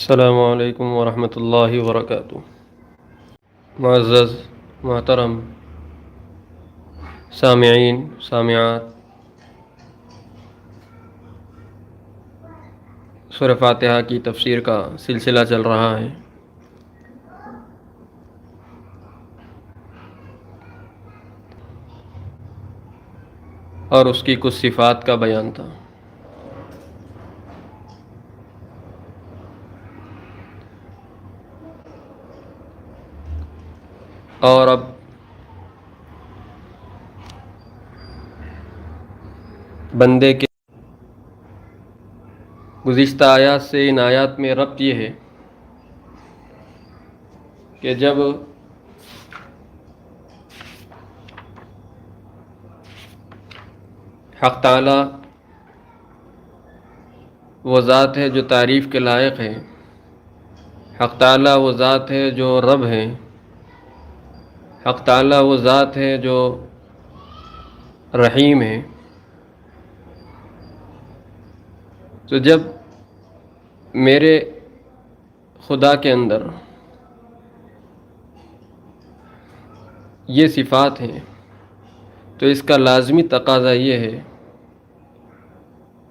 السلام علیکم ورحمۃ اللہ وبرکاتہ۔ معزز محترم سامعین سامعات، سورہ فاتحہ کی تفسیر کا سلسلہ چل رہا ہے، اور اس کی کچھ صفات کا بیان تھا۔ اور اب بندے کے گزشتہ آیات سے ان آیات میں ربط یہ ہے کہ جب حق تعالی وہ ذات ہے جو تعریف کے لائق ہے، حق تعالی وہ ذات ہے جو رب ہے، حق تعالی وہ ذات ہے جو رحیم ہے، تو جب میرے خدا کے اندر یہ صفات ہیں تو اس کا لازمی تقاضا یہ ہے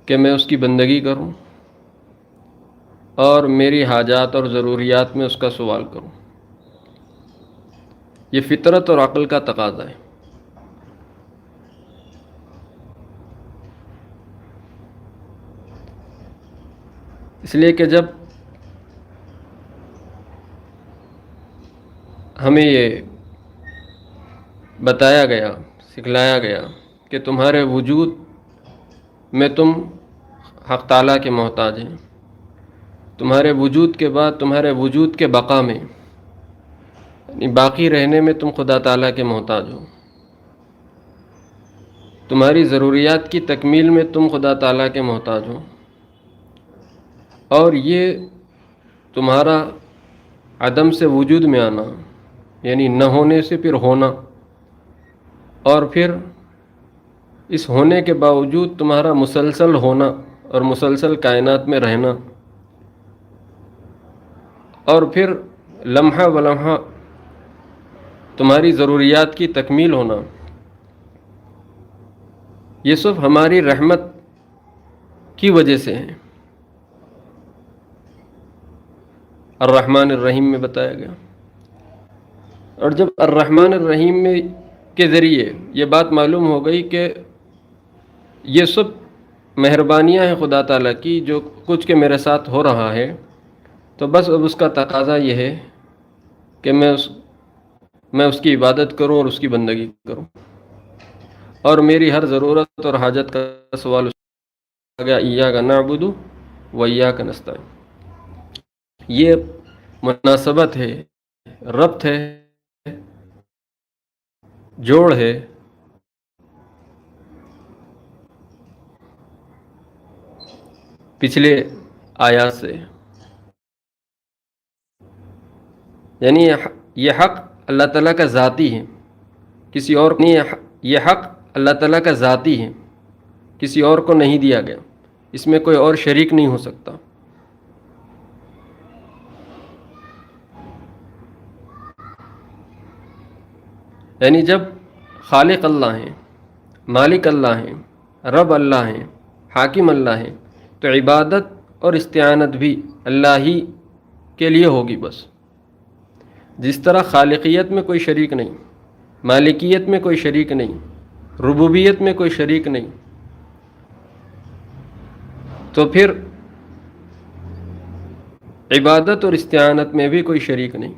کہ میں اس کی بندگی کروں اور میری حاجات اور ضروریات میں اس کا سوال کروں۔ یہ فطرت اور عقل کا تقاضا ہے۔ اس لیے کہ جب ہمیں یہ بتایا گیا، سکھلایا گیا کہ تمہارے وجود میں تم حق تعالیٰ کے محتاج ہیں، تمہارے وجود کے بعد تمہارے وجود کے بقا میں یعنی باقی رہنے میں تم خدا تعالیٰ کے محتاج ہو، تمہاری ضروریات کی تکمیل میں تم خدا تعالیٰ کے محتاج ہو، اور یہ تمہارا عدم سے وجود میں آنا یعنی نہ ہونے سے پھر ہونا، اور پھر اس ہونے کے باوجود تمہارا مسلسل ہونا اور مسلسل کائنات میں رہنا، اور پھر لمحہ بلمحہ تمہاری ضروریات کی تکمیل ہونا، یہ سب ہماری رحمت کی وجہ سے ہے۔ الرحمن الرحیم میں بتایا گیا، اور جب الرحمن الرحیم میں کے ذریعے یہ بات معلوم ہو گئی کہ یہ سب مہربانیاں ہیں خدا تعالیٰ کی جو کچھ کے میرے ساتھ ہو رہا ہے، تو بس اب اس کا تقاضا یہ ہے کہ میں اس کی عبادت کروں اور اس کی بندگی کروں، اور میری ہر ضرورت اور حاجت کا سوال اس گیا، ایاک نعبد و ایاک نستعین۔ یہ مناسبت ہے، ربط ہے، جوڑ ہے پچھلے آیات سے، یعنی یہ حق اللہ تعالیٰ کا ذاتی ہے، کسی اور کو نہیں۔ یہ حق اللہ تعالیٰ کا ذاتی ہے، کسی اور کو نہیں دیا گیا، اس میں کوئی اور شریک نہیں ہو سکتا۔ یعنی جب خالق اللہ ہیں، مالک اللہ ہیں، رب اللہ ہیں، حاکم اللہ ہیں، تو عبادت اور استعانت بھی اللہ ہی کے لیے ہوگی بس۔ جس طرح خالقیت میں کوئی شریک نہیں، مالکیت میں کوئی شریک نہیں، ربوبیت میں کوئی شریک نہیں، تو پھر عبادت اور استعانت میں بھی کوئی شریک نہیں۔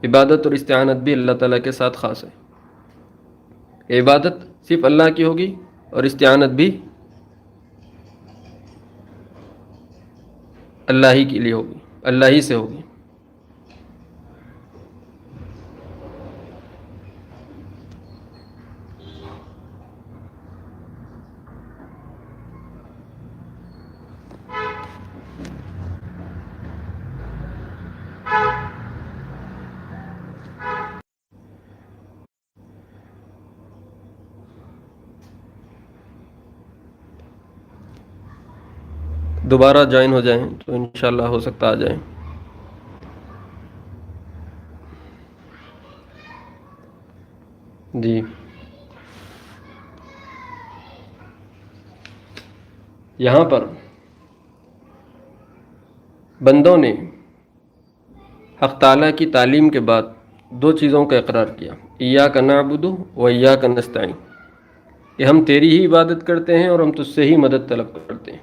عبادت اور استعانت بھی اللہ تعالیٰ کے ساتھ خاص ہے۔ عبادت صرف اللہ کی ہوگی اور استعانت بھی اللہ ہی کے لیے ہوگی، اللہ ہی سے ہوگی۔ دوبارہ جوائن ہو جائیں تو انشاءاللہ ہو سکتا آ جائیں. جی یہاں پر بندوں نے حق تعالیٰ کی تعلیم کے بعد دو چیزوں کا اقرار کیا، ایاک نعبد و ایاک نستعین، کہ ہم تیری ہی عبادت کرتے ہیں اور ہم تجھ سے ہی مدد طلب کرتے ہیں.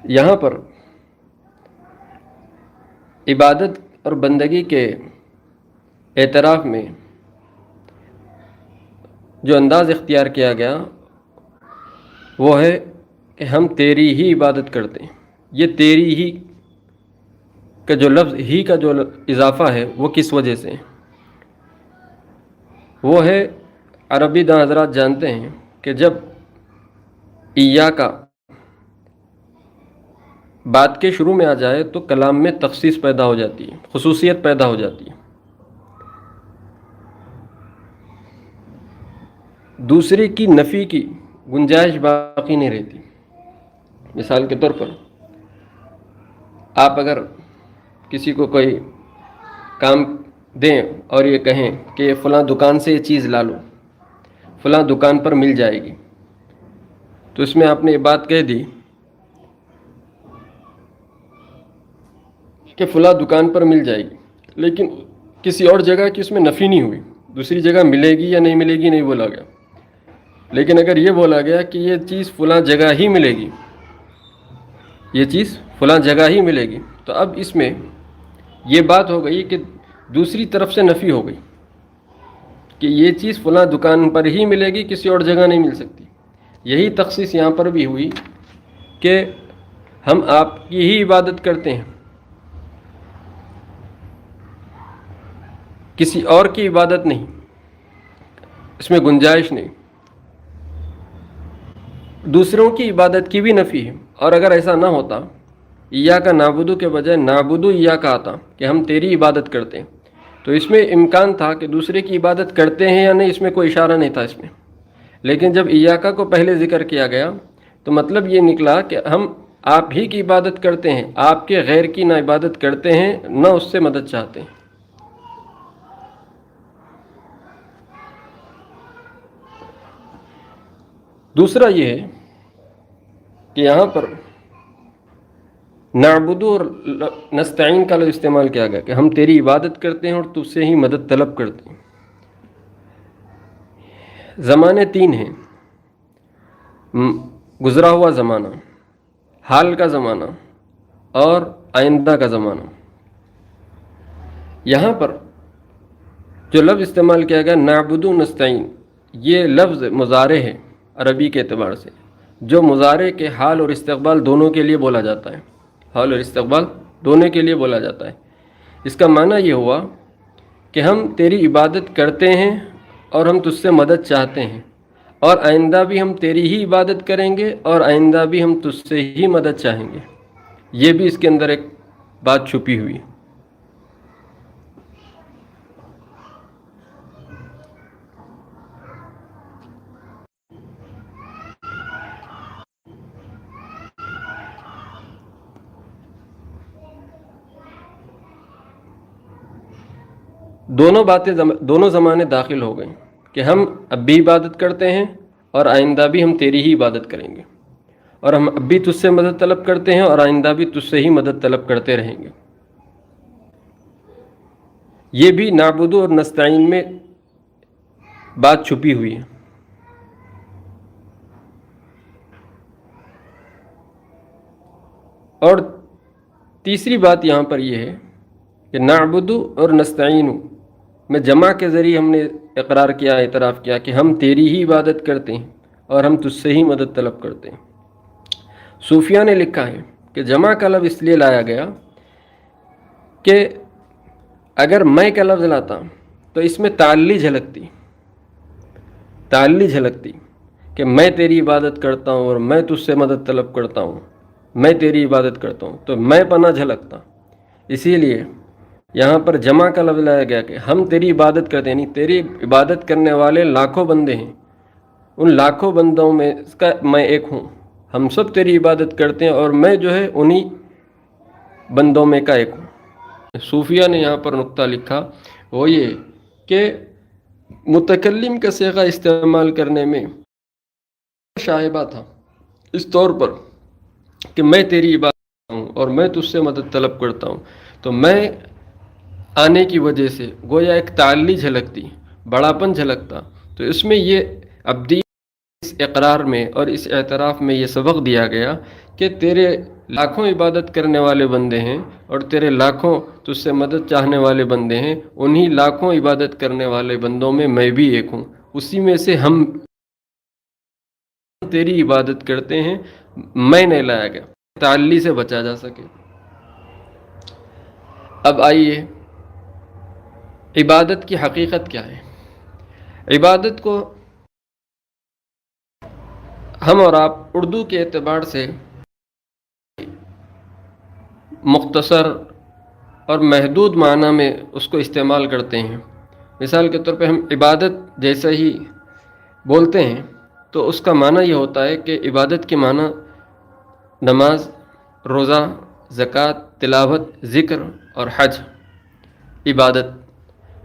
یہاں پر عبادت اور بندگی کے اعتراف میں جو انداز اختیار کیا گیا وہ ہے کہ ہم تیری ہی عبادت کرتے ہیں. یہ تیری ہی کا جو لفظ ہی کا جو اضافہ ہے وہ کس وجہ سے ہے؟ وہ ہے عربی داں حضرات جانتے ہیں کہ جب ایاکا بات کے شروع میں آ جائے تو کلام میں تخصیص پیدا ہو جاتی ہے، خصوصیت پیدا ہو جاتی ہے. دوسری کی نفی کی گنجائش باقی نہیں رہتی. مثال کے طور پر آپ اگر کسی کو کوئی کام دیں اور یہ کہیں کہ فلاں دکان سے یہ چیز لا لو، فلاں دکان پر مل جائے گی، تو اس میں آپ نے یہ بات کہہ دی کہ فلاں دکان پر مل جائے گی، لیکن کسی اور جگہ کی اس میں نفی نہیں ہوئی، دوسری جگہ ملے گی یا نہیں ملے گی نہیں بولا گیا. لیکن اگر یہ بولا گیا کہ یہ چیز فلاں جگہ ہی ملے گی، یہ چیز فلاں جگہ ہی ملے گی، تو اب اس میں یہ بات ہو گئی کہ دوسری طرف سے نفی ہو گئی کہ یہ چیز فلاں دکان پر ہی ملے گی، کسی اور جگہ نہیں مل سکتی. یہی تخصیص یہاں پر بھی ہوئی کہ ہم آپ کی ہی عبادت کرتے ہیں، کسی اور کی عبادت نہیں، اس میں گنجائش نہیں. دوسروں کی عبادت کی بھی نفی ہے. اور اگر ایسا نہ ہوتا، ایاک نعبد کے بجائے نعبد ایاک آتا کہ ہم تیری عبادت کرتے ہیں، تو اس میں امکان تھا کہ دوسرے کی عبادت کرتے ہیں یا نہیں، اس میں کوئی اشارہ نہیں تھا اس میں. لیکن جب ایاک کو پہلے ذکر کیا گیا تو مطلب یہ نکلا کہ ہم آپ ہی کی عبادت کرتے ہیں، آپ کے غیر کی نہ عبادت کرتے ہیں نہ اس سے مدد چاہتے ہیں. دوسرا یہ ہے کہ یہاں پر نعبد اور نستعین کا لفظ استعمال کیا گیا کہ ہم تیری عبادت کرتے ہیں اور تجھ سے ہی مدد طلب کرتے ہیں. زمانے تین ہیں، گزرا ہوا زمانہ، حال کا زمانہ اور آئندہ کا زمانہ. یہاں پر جو لفظ استعمال کیا گیا نعبد و نستعین، یہ لفظ مضارع ہے عربی کے اعتبار سے، جو مضارع کے حال اور استقبال دونوں کے لیے بولا جاتا ہے، حال اور استقبال دونوں کے لیے بولا جاتا ہے. اس کا معنی یہ ہوا کہ ہم تیری عبادت کرتے ہیں اور ہم تجھ سے مدد چاہتے ہیں، اور آئندہ بھی ہم تیری ہی عبادت کریں گے اور آئندہ بھی ہم تجھ سے ہی مدد چاہیں گے. یہ بھی اس کے اندر ایک بات چھپی ہوئی. دونوں زمانے داخل ہو گئے کہ ہم اب بھی عبادت کرتے ہیں اور آئندہ بھی ہم تیری ہی عبادت کریں گے، اور ہم اب بھی تجھ سے مدد طلب کرتے ہیں اور آئندہ بھی تجھ سے ہی مدد طلب کرتے رہیں گے. یہ بھی نعبد اور نستعین میں بات چھپی ہوئی ہے. اور تیسری بات یہاں پر یہ ہے کہ نعبد اور نستعین میں جمع کے ذریعے ہم نے اقرار کیا، اعتراف کیا کہ ہم تیری ہی عبادت کرتے ہیں اور ہم تجھ سے ہی مدد طلب کرتے ہیں. صوفیہ نے لکھا ہے کہ جمع کا لفظ اس لیے لایا گیا کہ اگر میں کا لفظ لاتا تو اس میں تعلی جھلکتی کہ میں تیری عبادت کرتا ہوں اور میں تجھ سے مدد طلب کرتا ہوں، میں تیری عبادت کرتا ہوں، تو میں پناہ جھلکتا. اسی لیے یہاں پر جمع کا لفظ لایا گیا کہ ہم تیری عبادت کرتے ہیں، یعنی تیری عبادت کرنے والے لاکھوں بندے ہیں ان لاکھوں بندوں میں کا میں ایک ہوں. ہم سب تیری عبادت کرتے ہیں اور میں جو ہے انہی بندوں میں کا ایک ہوں. صوفیہ نے یہاں پر نقطہ لکھا وہ یہ کہ متکلم کا صیغہ استعمال کرنے میں شائبہ تھا اس طور پر کہ میں تیری عبادت کرتا ہوں اور میں تجھ سے مدد طلب کرتا ہوں. تو میں آنے کی وجہ سے گویا ایک تعلی جھلکتی، بڑاپن جھلکتا. تو اس میں یہ ابدی اس اقرار میں اور اس اعتراف میں یہ سبق دیا گیا کہ تیرے لاکھوں عبادت کرنے والے بندے ہیں اور تیرے لاکھوں تجھ سے مدد چاہنے والے بندے ہیں. انہی لاکھوں عبادت کرنے والے بندوں میں بھی ایک ہوں. اسی میں سے ہم تیری عبادت کرتے ہیں. میں نہیں لایا گیا تعلی سے بچا جا سکے. اب آئیے عبادت کی حقیقت کیا ہے. عبادت کو ہم اور آپ اردو کے اعتبار سے مختصر اور محدود معنی میں اس کو استعمال کرتے ہیں. مثال کے طور پہ ہم عبادت جیسے ہی بولتے ہیں تو اس کا معنی یہ ہوتا ہے کہ عبادت کے معنی نماز، روزہ، زکوٰۃ، تلاوت، ذکر اور حج. عبادت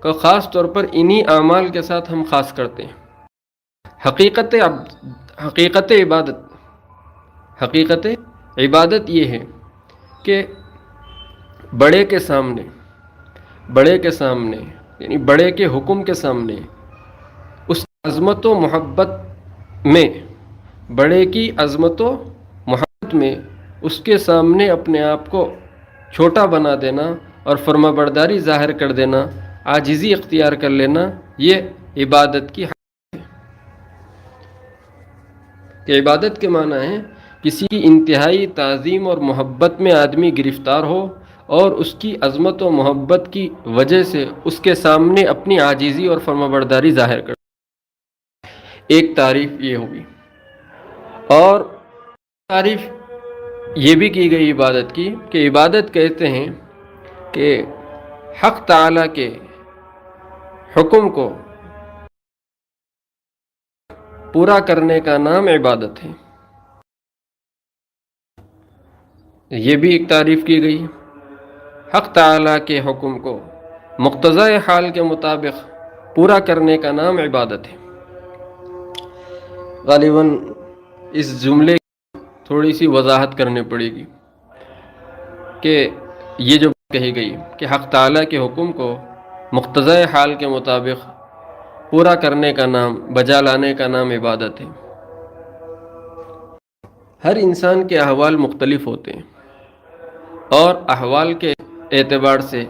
کو خاص طور پر انہی اعمال کے ساتھ ہم خاص کرتے ہیں. حقیقت عبادت یہ ہے کہ بڑے کے سامنے یعنی بڑے کے حکم کے سامنے اس عظمت و محبت میں، بڑے کی عظمت و محبت میں اس کے سامنے اپنے آپ کو چھوٹا بنا دینا اور فرما برداری ظاہر کر دینا، عاجزی اختیار کر لینا، یہ عبادت کی حقیقت ہے. کہ عبادت کے معنی ہے کسی کی انتہائی تعظیم اور محبت میں آدمی گرفتار ہو اور اس کی عظمت و محبت کی وجہ سے اس کے سامنے اپنی عاجزی اور فرمانبرداری ظاہر کر. ایک تعریف یہ ہوگی. اور تعریف یہ بھی کی گئی عبادت کی کہ عبادت کہتے ہیں کہ حق تعالیٰ کے حکم کو پورا کرنے کا نام عبادت ہے. یہ بھی ایک تعریف کی گئی. حق تعالیٰ کے حکم کو مقتضی حال کے مطابق پورا کرنے کا نام عبادت ہے. غالباً اس جملے کی تھوڑی سی وضاحت کرنی پڑے گی کہ یہ جو کہی گئی کہ حق تعالیٰ کے حکم کو مقتضی حال کے مطابق پورا کرنے کا نام، بجا لانے کا نام عبادت ہے. ہر انسان کے احوال مختلف ہوتے ہیں اور احوال کے اعتبار سے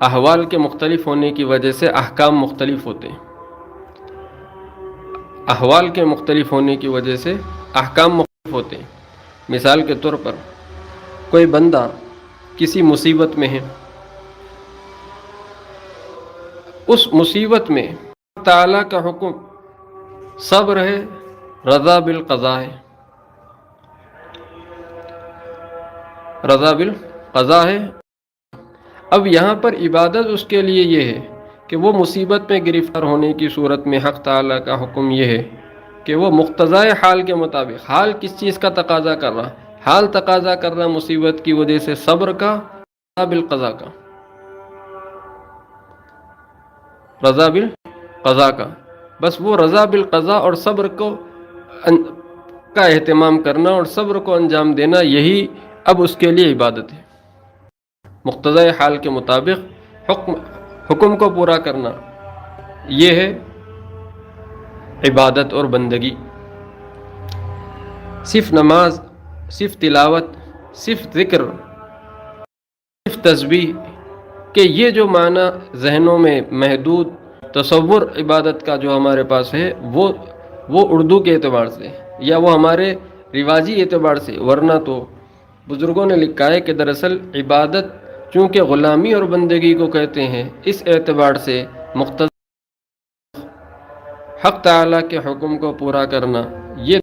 احوال کے مختلف ہونے کی وجہ سے احکام مختلف ہوتے ہیں. احوال کے مختلف ہونے کی وجہ سے احکام مختلف ہوتے ہیں. مثال کے طور پر کوئی بندہ کسی مصیبت میں ہے، اس مصیبت میں تعالیٰ کا حکم صبر ہے، رضا بالقضاء ہے. رضا بالقضاء ہے. اب یہاں پر عبادت اس کے لیے یہ ہے کہ وہ مصیبت میں گرفتار ہونے کی صورت میں حق تعالیٰ کا حکم یہ ہے کہ وہ مقتضی حال کے مطابق، حال کس چیز کا تقاضا کر رہا، حال تقاضا کر رہا مصیبت کی وجہ سے صبر کا، رضا بالقضاء کا، رضا بالقضاء کا. بس وہ رضا بالقضاء اور صبر کا اہتمام کرنا اور صبر کو انجام دینا، یہی اب اس کے لیے عبادت ہے. مقتضی حال کے مطابق حکم کو پورا کرنا، یہ ہے عبادت اور بندگی. صرف نماز، صرف تلاوت، صرف ذکر، صرف تسبیح کہ یہ جو معنی ذہنوں میں محدود تصور عبادت کا جو ہمارے پاس ہے وہ اردو کے اعتبار سے یا وہ ہمارے رواجی اعتبار سے، ورنہ تو بزرگوں نے لکھا ہے کہ دراصل عبادت چونکہ غلامی اور بندگی کو کہتے ہیں، اس اعتبار سے مقتضی حق تعالیٰ کے حکم کو پورا کرنا یہ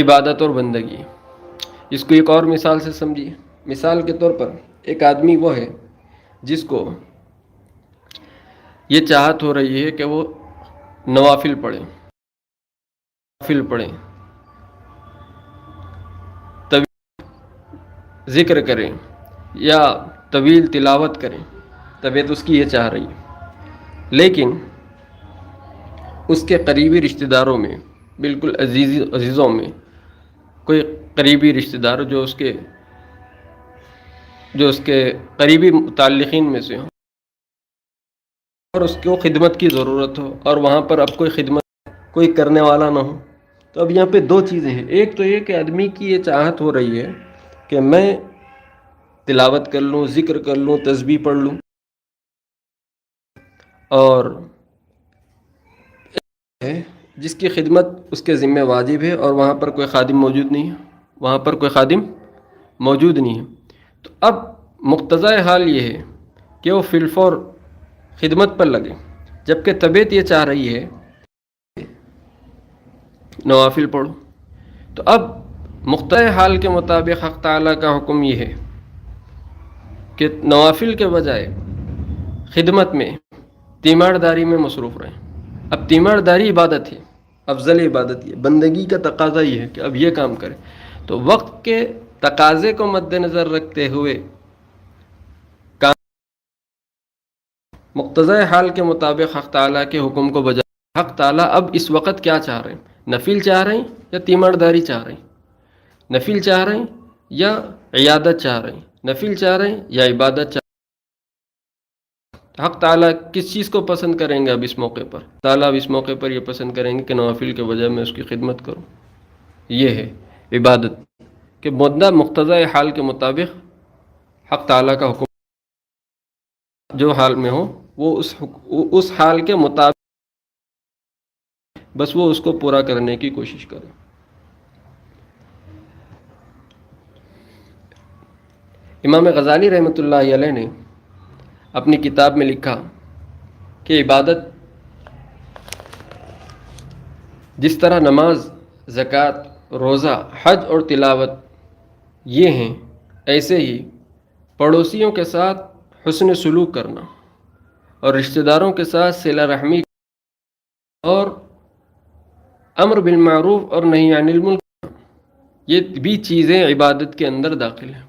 عبادت اور بندگی. اس کو ایک اور مثال سے سمجھیے. مثال کے طور پر ایک آدمی وہ ہے جس کو یہ چاہت ہو رہی ہے کہ وہ نوافل پڑھیں، نوافل پڑھیں، طویل ذکر کریں یا طویل تلاوت کریں، طبیعت اس کی یہ چاہ رہی ہے، لیکن اس کے قریبی رشتہ داروں میں، بالکل عزیزوں میں کوئی قریبی رشتہ دار جو اس کے قریبی متعلقین میں سے ہوں اور اس کو خدمت کی ضرورت ہو، اور وہاں پر اب کوئی کرنے والا نہ ہو، تو اب یہاں پہ دو چیزیں ہیں۔ ایک تو یہ کہ آدمی کی یہ چاہت ہو رہی ہے کہ میں تلاوت کر لوں، ذکر کر لوں، تسبیح پڑھ لوں، اور جس کی خدمت اس کے ذمہ واجب ہے اور وہاں پر کوئی خادم موجود نہیں ہے، تو اب مقتضۂ حال یہ ہے کہ وہ فی الفور خدمت پر لگے، جبکہ طبیعت یہ چاہ رہی ہے نوافل پڑھو۔ تو اب مقتضۂ حال کے مطابق حق تعالیٰ کا حکم یہ ہے کہ نوافل کے بجائے خدمت میں، تیمارداری میں مصروف رہیں۔ اب تیمارداری عبادت ہے، افضل عبادت یہ، بندگی کا تقاضا یہ ہے کہ اب یہ کام کریں، تو وقت کے تقاضے کو مد نظر رکھتے ہوئے کام، مقتضۂ حال کے مطابق حق تعالیٰ کے حکم کو بجا۔ حق تعالیٰ اب اس وقت کیا چاہ رہے ہیں؟ نفل چاہ رہے ہیں یا تیمارداری چاہ رہے ہیں؟ نفل چاہ رہے ہیں یا عیادت چاہ رہے ہیں؟ نفل چاہ رہے ہیں یا عبادت چاہ رہے ہیں؟ حق تعالیٰ کس چیز کو پسند کریں گے؟ اب اس موقع پر تعالیٰ اب اس موقع پر یہ پسند کریں گے کہ نوافل کے بجائے میں اس کی خدمت کروں۔ یہ ہے عبادت کہ مدہ مقتضۂ حال کے مطابق حق تعالیٰ کا حکم جو حال میں ہو وہ اس حال کے مطابق بس وہ اس کو پورا کرنے کی کوشش کرے۔ امام غزالی رحمۃ اللہ علیہ نے اپنی کتاب میں لکھا کہ عبادت جس طرح نماز، زکوٰۃ، روزہ، حج اور تلاوت یہ ہیں، ایسے ہی پڑوسیوں کے ساتھ حسن سلوک کرنا اور رشتہ داروں کے ساتھ صلہ رحمی اور امر بالمعروف اور نہی عن المنکر، یہ بھی چیزیں عبادت کے اندر داخل ہیں۔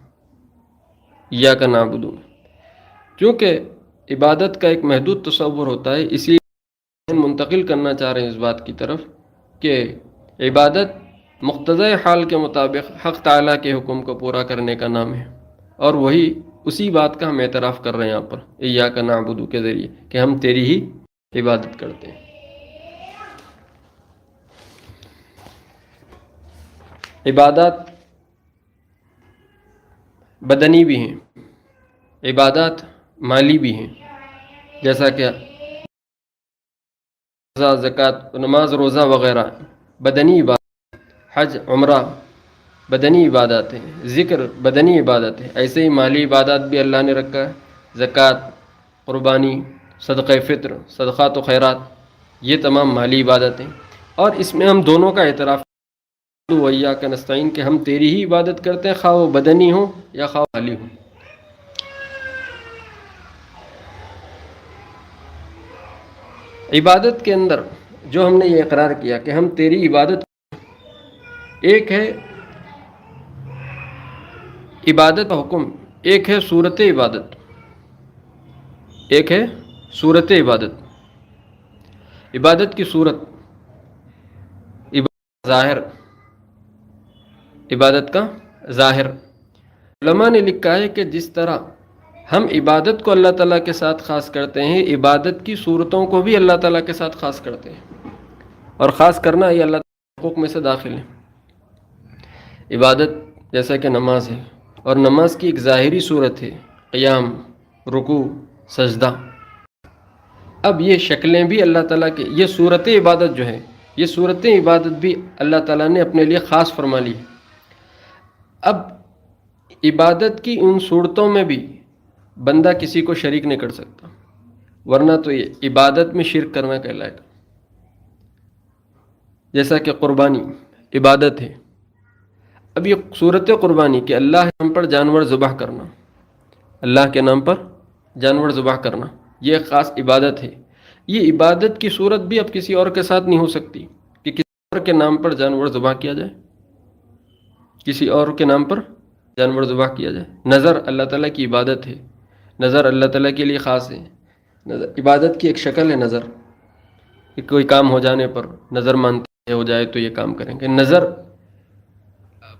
ایاک نعبد، کیونکہ عبادت کا ایک محدود تصور ہوتا ہے، اسی لیے منتقل کرنا چاہ رہے ہیں اس بات کی طرف کہ عبادت مقتضۂ حال کے مطابق حق تعالیٰ کے حکم کو پورا کرنے کا نام ہے، اور وہی اسی بات کا ہم اعتراف کر رہے ہیں یہاں پر ایاک نعبد کے ذریعے کہ ہم تیری ہی عبادت کرتے ہیں۔ عبادات بدنی بھی ہیں، عبادات مالی بھی ہیں، جیسا کہ زکوٰۃ، نماز، روزہ وغیرہ بدنی عبادت، حج، عمرہ بدنی عبادات ہیں، ذکر بدنی عبادت ہے، ایسے ہی مالی عبادات بھی اللہ نے رکھا ہے، زکوٰۃ، قربانی، صدقہ فطر، صدقات و خیرات، یہ تمام مالی عبادت ہیں، اور اس میں ہم دونوں کا اعتراف وَإِيَّاكَ نَسْتَعِينُ کہ ہم تیری ہی عبادت کرتے ہیں، خواہ وہ بدنی ہو یا خواہ مالی ہو۔ عبادت کے اندر جو ہم نے یہ اقرار کیا کہ ہم تیری عبادت، ایک ہے عبادت کا حکم، ایک ہے صورت عبادت، ایک ہے صورت عبادت، عبادت کی صورت، عبادت ظاہر، عبادت کا ظاہر۔ علماء نے لکھا ہے کہ جس طرح ہم عبادت کو اللہ تعالیٰ کے ساتھ خاص کرتے ہیں، عبادت کی صورتوں کو بھی اللہ تعالیٰ کے ساتھ خاص کرتے ہیں، اور خاص کرنا یہ اللہ تعالیٰ کے حقوق میں سے داخل ہے۔ عبادت جیسا کہ نماز ہے، اور نماز کی ایک ظاہری صورت ہے قیام، رکوع، سجدہ۔ اب یہ شکلیں بھی اللہ تعالیٰ کے، یہ صورت عبادت جو ہے، یہ صورت عبادت بھی اللہ تعالیٰ نے اپنے لیے خاص فرما لی ہے۔ اب عبادت کی ان صورتوں میں بھی بندہ کسی کو شریک نہیں کر سکتا، ورنہ تو یہ عبادت میں شرک کرنا کہلائے گا۔ جیسا کہ قربانی عبادت ہے، اب یہ صورت قربانی کہ اللہ کے نام پر جانور ذبح کرنا، اللہ کے نام پر جانور ذبح کرنا، یہ خاص عبادت ہے، یہ عبادت کی صورت بھی اب کسی اور کے ساتھ نہیں ہو سکتی کہ کسی اور کے نام پر جانور ذبح کیا جائے، کسی اور کے نام پر جانور ذبح کیا جائے۔ نظر اللہ تعالیٰ کی عبادت ہے، نظر اللہ تعالیٰ کے لیے خاص ہے۔ عبادت کی ایک شکل ہے نظر، کہ کوئی کام ہو جانے پر نظر مانتے ہو جائے تو یہ کام کریں گے۔ نظر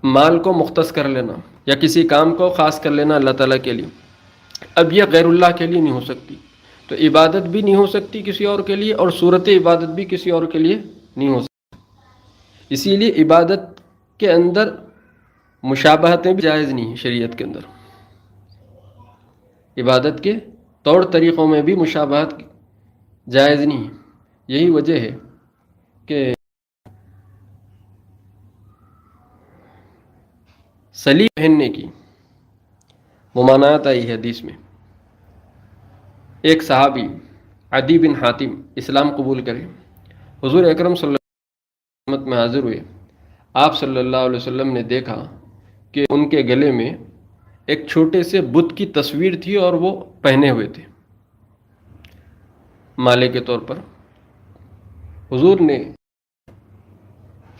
مال کو مختص کر لینا یا کسی کام کو خاص کر لینا اللہ تعالیٰ کے لیے، اب یہ غیر اللہ کے لیے نہیں ہو سکتی۔ تو عبادت بھی نہیں ہو سکتی کسی اور کے لیے، اور صورت عبادت بھی کسی اور کے لیے نہیں ہو سکتی۔ اسی لیے عبادت کے اندر مشابہتیں بھی جائز نہیں ہیں شریعت کے اندر۔ عبادت کے طور طریقوں میں بھی مشابہت جائز نہیں ہے۔ یہی وجہ ہے کہ صلیب پہننے کی ممانعت آئی ہے حدیث میں۔ ایک صحابی عدی بن حاتم اسلام قبول کرے، حضور اکرم صلی اللہ علیہ وسلم میں حاضر ہوئے۔ آپ صلی اللہ علیہ وسلم نے دیکھا کہ ان کے گلے میں ایک چھوٹے سے بت کی تصویر تھی اور وہ پہنے ہوئے تھے مالے کے طور پر۔ حضور نے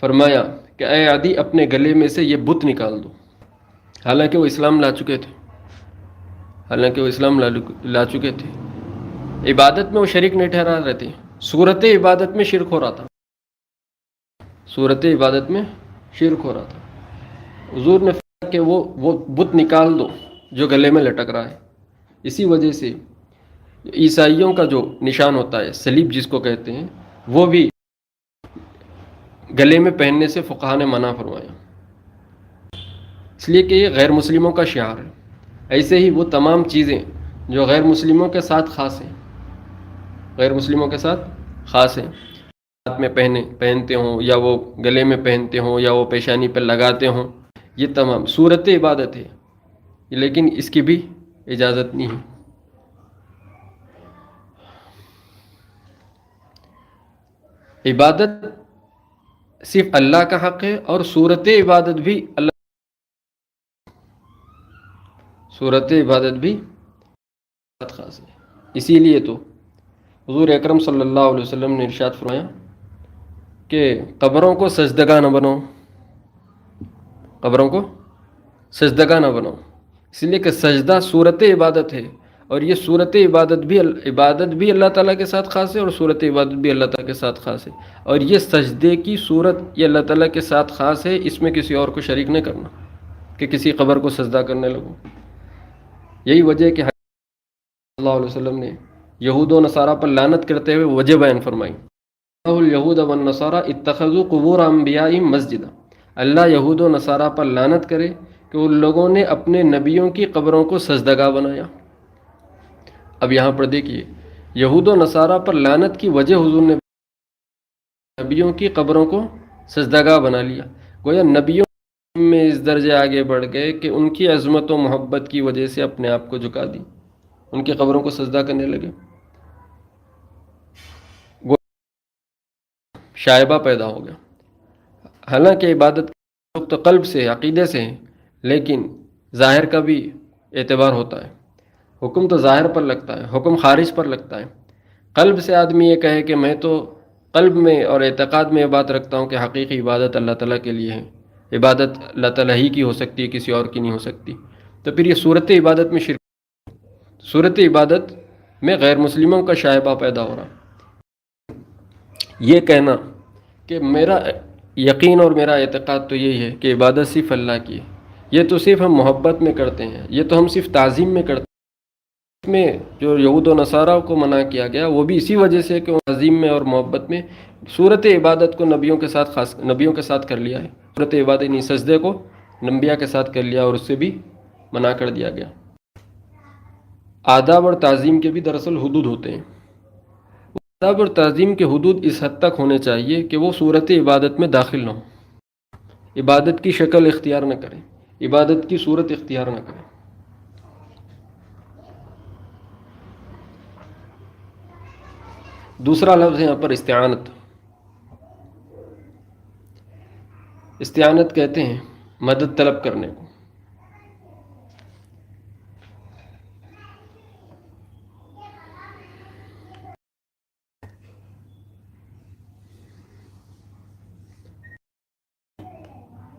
فرمایا کہ اے عدی، اپنے گلے میں سے یہ بت نکال دو۔ حالانکہ وہ اسلام لا چکے تھے، لا چکے تھے۔ عبادت میں وہ شریک نہیں ٹھہرا رہے تھے، صورت عبادت میں شرک ہو رہا تھا، صورت عبادت میں شرک ہو رہا تھا۔ حضور نے فرمایا کہ وہ بت نکال دو جو گلے میں لٹک رہا ہے۔ اسی وجہ سے عیسائیوں کا جو نشان ہوتا ہے صلیب جس کو کہتے ہیں، وہ بھی گلے میں پہننے سے فقہا نے منع فرمایا، اس لیے کہ یہ غیر مسلموں کا شعار ہے۔ ایسے ہی وہ تمام چیزیں جو غیر مسلموں کے ساتھ خاص ہیں، غیر مسلموں کے ساتھ خاص ہیں، ہاتھ میں پہنتے ہوں یا وہ گلے میں پہنتے ہوں یا وہ پیشانی پر لگاتے ہوں، یہ تمام صورت عبادت ہے، لیکن اس کی بھی اجازت نہیں ہے۔ عبادت صرف اللہ کا حق ہے، اور صورت عبادت بھی صورت عبادت بھی خاص ہے۔ اسی لیے تو حضور اکرم صلی اللہ علیہ وسلم نے ارشاد فرمایا کہ قبروں کو سجدگاہ نہ بناؤ، قبروں کو سجدگاہ نہ بناؤ، اس لیے کہ سجدہ صورت عبادت ہے، اور یہ صورت عبادت بھی اللہ تعالیٰ کے ساتھ خاص ہے، اور صورت عبادت بھی اللہ تعالیٰ کے ساتھ خاص ہے۔ اور یہ سجدے کی صورت یہ اللہ تعالیٰ کے ساتھ خاص ہے، اس میں کسی اور کو شریک نہیں کرنا کہ کسی قبر کو سجدہ کرنے لگو۔ یہی وجہ ہے کہ صلی اللہ علیہ وسلم نے یہود و نصارہ پر لعنت کرتے ہوئے وجہ بیان فرمائی، الیہود والنصارى اتخذوا قبور انبیائہم مسجدا۔ اللہ یہود و نصارہ پر لعنت کرے کہ ان لوگوں نے اپنے نبیوں کی قبروں کو سجدگاہ بنایا۔ اب یہاں پر دیکھیے، یہود و نصارہ پر لعنت کی وجہ حضور نے نبیوں کی قبروں کو سجدگاہ بنا لیا۔ گویا نبیوں میں اس درجے آگے بڑھ گئے کہ ان کی عظمت و محبت کی وجہ سے اپنے آپ کو جھکا دی، ان کی قبروں کو سجدہ کرنے لگے۔ شائبہ پیدا ہو گیا۔ حالانکہ عبادت لوگ تو قلب سے عقیدے سے ہیں، لیکن ظاہر کا بھی اعتبار ہوتا ہے۔ حکم تو ظاہر پر لگتا ہے، حکم خارج پر لگتا ہے۔ قلب سے آدمی یہ کہے کہ میں تو قلب میں اور اعتقاد میں یہ بات رکھتا ہوں کہ حقیقی عبادت اللہ تعالیٰ کے لیے ہے، عبادت اللہ تعالیٰ ہی کی ہو سکتی ہے، کسی اور کی نہیں ہو سکتی، تو پھر یہ صورت عبادت میں شرک، صورت عبادت میں غیر مسلموں کا شائبہ پیدا ہو رہا۔ یہ کہنا کہ میرا یقین اور میرا اعتقاد تو یہی ہے کہ عبادت صرف اللہ کی ہے، یہ تو صرف ہم محبت میں کرتے ہیں، یہ تو ہم صرف تعظیم میں کرتے ہیں۔ اس میں جو یہود و نصارہ کو منع کیا گیا وہ بھی اسی وجہ سے کہ وہ تعظیم میں اور محبت میں صورت عبادت کو نبیوں کے ساتھ کر لیا ہے، صورت عبادت نہیں، سجدے کو انبیاء کے ساتھ کر لیا اور اس سے بھی منع کر دیا گیا۔ آداب اور تعظیم کے بھی دراصل حدود ہوتے ہیں۔ آداب اور تعظیم کے حدود اس حد تک ہونے چاہیے کہ وہ صورت عبادت میں داخل نہ ہو، عبادت کی شکل اختیار نہ کریں، عبادت کی صورت اختیار نہ کریں۔ دوسرا لفظ ہے یہاں پر استعانت۔ استعانت کہتے ہیں مدد طلب کرنے کو۔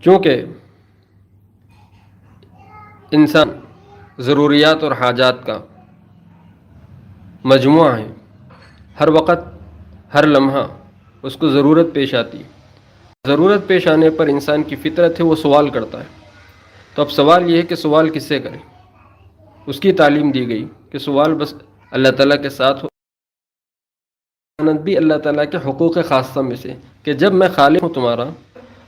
چونکہ انسان ضروریات اور حاجات کا مجموعہ ہے، ہر وقت ہر لمحہ اس کو ضرورت پیش آتی ہے۔ ضرورت پیش آنے پر انسان کی فطرت ہے وہ سوال کرتا ہے۔ تو اب سوال یہ ہے کہ سوال کس سے کرے؟ اس کی تعلیم دی گئی کہ سوال بس اللہ تعالیٰ کے ساتھ ہو۔ بھی اللہ تعالیٰ کے حقوق خاصہ میں سے کہ جب میں خالق ہوں تمہارا،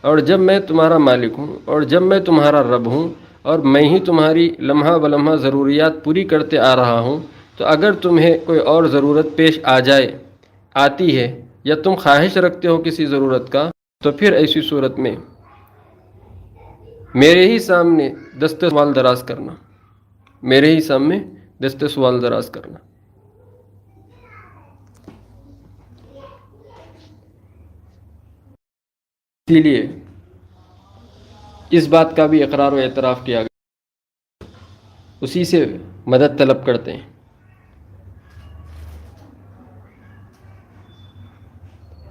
اور جب میں تمہارا مالک ہوں، اور جب میں تمہارا رب ہوں، اور میں ہی تمہاری لمحہ بلمحہ ضروریات پوری کرتے آ رہا ہوں، تو اگر تمہیں کوئی اور ضرورت پیش آ جائے، آتی ہے، یا تم خواہش رکھتے ہو کسی ضرورت کا، تو پھر ایسی صورت میں میرے ہی سامنے دست سوال دراز کرنا، میرے ہی سامنے دست سوال دراز کرنا۔ اسی لیے اس بات کا بھی اقرار و اعتراف کیا گیا، اسی سے مدد طلب کرتے ہیں۔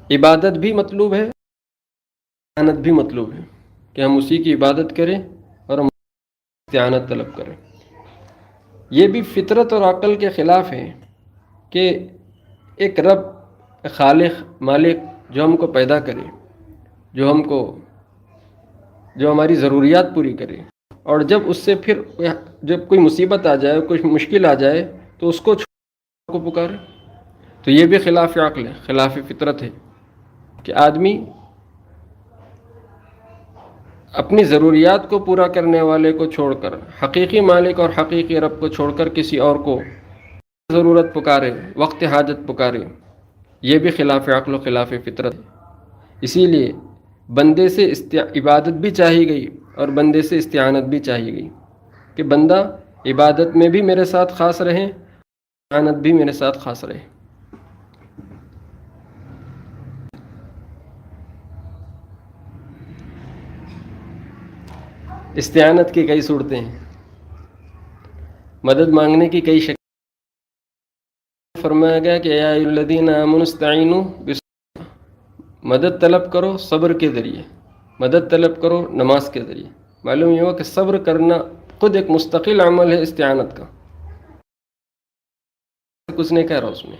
عبادت بھی مطلوب ہے، استعانت بھی مطلوب ہے کہ ہم اسی کی عبادت کریں اور ہم استعانت طلب کریں۔ یہ بھی فطرت اور عقل کے خلاف ہے کہ ایک رب، خالق، مالک جو ہم کو پیدا کرے، جو ہماری ضروریات پوری کرے، اور جب اس سے پھر جب کوئی مصیبت آ جائے، کوئی مشکل آ جائے، تو اس کو پکارے، تو یہ بھی خلاف عقل ہے، خلاف فطرت ہے کہ آدمی اپنی ضروریات کو پورا کرنے والے کو چھوڑ کر، حقیقی مالک اور حقیقی رب کو چھوڑ کر کسی اور کو ضرورت پکارے، وقت حاجت پکارے، یہ بھی خلاف عقل و خلاف فطرت ہے۔ اسی لیے بندے سے عبادت بھی چاہی گئی اور بندے سے استعانت بھی چاہی گئی کہ بندہ عبادت میں بھی میرے ساتھ خاص رہے، استعانت بھی میرے ساتھ خاص رہے۔ استعانت کی کئی صورتیں ہیں، مدد مانگنے کی کئی شکلیں۔ فرمایا گیا کہ یا ایھا الذین آمنوا استعینوا بالصبر، مدد طلب کرو صبر کے ذریعے، مدد طلب کرو نماز کے ذریعے۔ معلوم یہ ہوا کہ صبر کرنا خود ایک مستقل عمل ہے استعانت کا، کچھ نہیں کہہ رہا، اس میں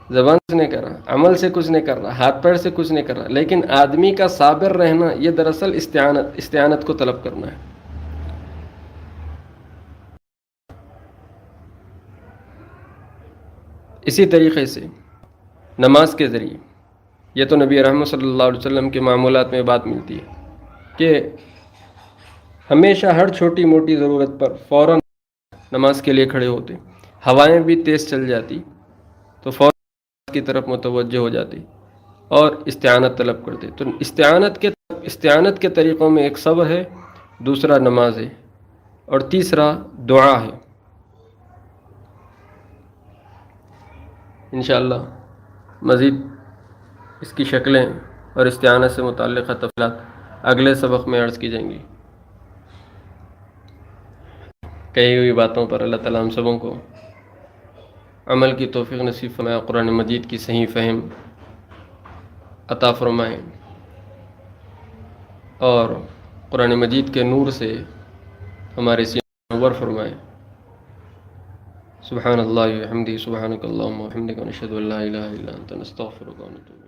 زبان سے نہیں کر رہا، عمل سے کچھ نہیں کر رہا، ہاتھ پیر سے کچھ نہیں کر رہا، لیکن آدمی کا صابر رہنا یہ دراصل استعانت کو طلب کرنا ہے۔ اسی طریقے سے نماز کے ذریعے، یہ تو نبی رحمت صلی اللہ علیہ وسلم کے معمولات میں بات ملتی ہے کہ ہمیشہ ہر چھوٹی موٹی ضرورت پر فوراً نماز کے لیے کھڑے ہوتے، ہوائیں بھی تیز چل جاتی تو فوراً کی طرف متوجہ ہو جاتی اور استعانت طلب کرتے۔ تو استعانت کے طریقوں میں ایک صبر ہے، دوسرا نماز ہے، اور تیسرا دعا ہے۔ انشاءاللہ مزید اس کی شکلیں اور استعانت سے متعلقہ تفصیلات اگلے سبق میں عرض کی جائیں گی۔ کہی ہوئی باتوں پر اللہ تعالیٰ ہم سبوں کو عمل کی توفیق نصیب فرمائے، قرآن مجید کی صحیح فہم عطا فرمائے، اور قرآن مجید کے نور سے ہمارے سینے منور فرمائے۔ سبحان اللہ وبحمدہ، سبحانک اللہم وبحمدک، ونشہد ان لا الہ الا انت، نستغفرک ونتوب الیک۔